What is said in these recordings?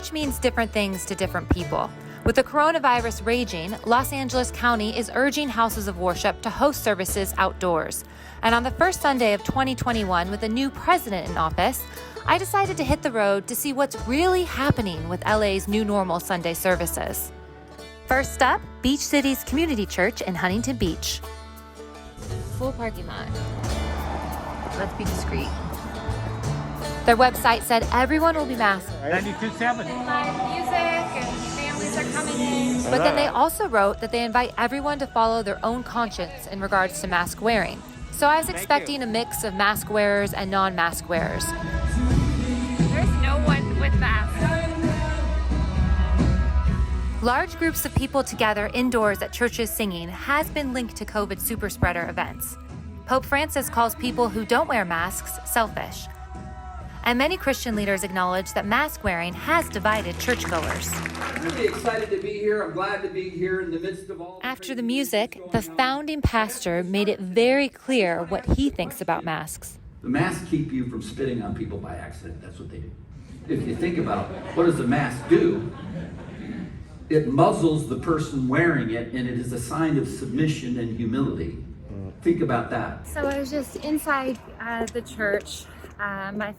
which means different things to different people. With the coronavirus raging, Los Angeles County is urging houses of worship to host services outdoors. And on the first Sunday of 2021, with a new president in office, I decided to hit the road to see what's really happening with LA's new normal Sunday services. First up, Beach City's Community Church in Huntington Beach. Full parking lot. Let's be discreet. Their website said everyone will be masked. 92.7. Live music and families are coming in. But then they also wrote that they invite everyone to follow their own conscience in regards to mask wearing. So I was expecting a mix of mask wearers and non-mask wearers. There's no one with masks. Large groups of people together indoors at churches singing has been linked to COVID super spreader events. Pope Francis calls people who don't wear masks selfish. And many Christian leaders acknowledge that mask wearing has divided churchgoers. I'm really excited to be here. I'm glad to be here in the midst of all. After the music, the founding pastor made it very clear what he thinks about masks. The masks keep you from spitting on people by accident. That's what they do. If you think about it, what does the mask do? It muzzles the person wearing it, and it is a sign of submission and humility. Think about that. So I was just inside the church. My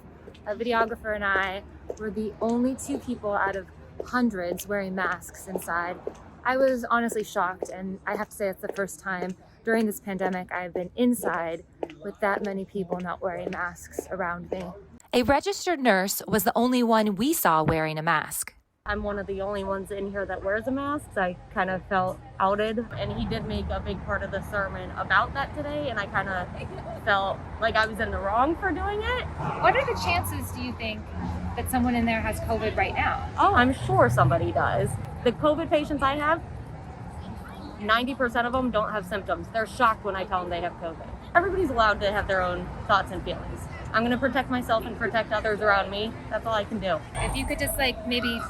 videographer and I were the only two people out of hundreds wearing masks inside. I was honestly shocked, and I have to say it's the first time during this pandemic I've been inside with that many people not wearing masks around me. A registered nurse was the only one we saw wearing a mask. I'm one of the only ones in here that wears a mask. I kind of felt outed, and he did make a big part of the sermon about that today, and I kind of felt like I was in the wrong for doing it. What are the chances, do you think, that someone in there has COVID right now? Oh, I'm sure somebody does. The COVID patients I have, 90% of them don't have symptoms. They're shocked when I tell them they have COVID. Everybody's allowed to have their own thoughts and feelings. I'm going to protect myself and protect others around me. That's all I can do. If you could just maybe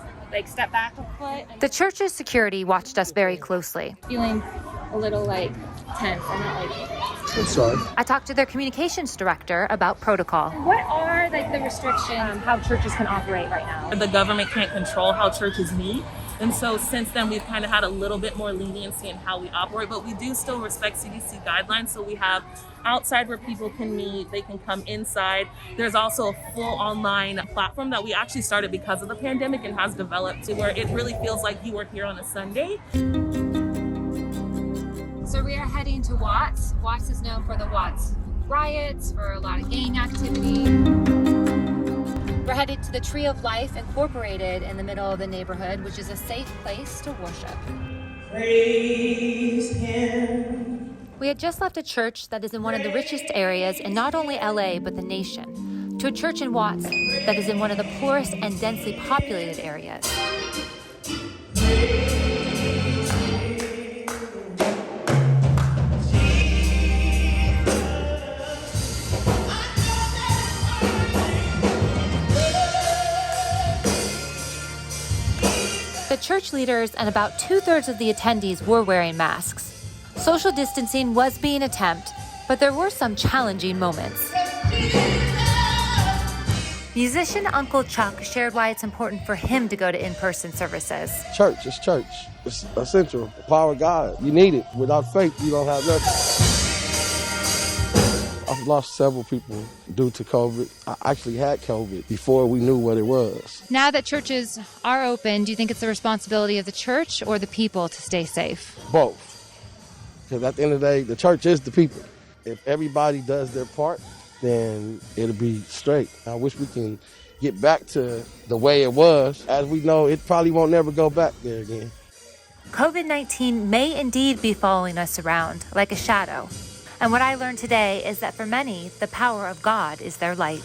step back a foot. The church's security watched us very closely. Feeling a little tense. I'm not I'm sorry. I talked to their communications director about protocol. What are the restrictions how churches can operate right now? The government can't control how churches meet. And so since then, we've kind of had a little bit more leniency in how we operate, but we do still respect CDC guidelines. So we have outside where people can meet, they can come inside. There's also a full online platform that we actually started because of the pandemic and has developed to where it really feels like you are here on a Sunday. So we are heading to Watts. Watts is known for the Watts riots, for a lot of gang activity. We're headed to the Tree of Life Incorporated in the middle of the neighborhood, which is a safe place to worship. Praise Him. We had just left a church that is in one of the richest areas in not only LA, but the nation, to a church in Watts that is in one of the poorest and densely populated areas. The church leaders and about 2/3 of the attendees were wearing masks. Social distancing was being attempted, but there were some challenging moments. Musician Uncle Chuck shared why it's important for him to go to in-person services. Church, it's church. It's essential. The power of God. You need it. Without faith, you don't have nothing. I've lost several people due to COVID. I actually had COVID before we knew what it was. Now that churches are open, do you think it's the responsibility of the church or the people to stay safe? Both. Because at the end of the day, the church is the people. If everybody does their part, then it'll be straight. I wish we can get back to the way it was. As we know, it probably won't never go back there again. COVID-19 may indeed be following us around like a shadow. And what I learned today is that for many, the power of God is their light.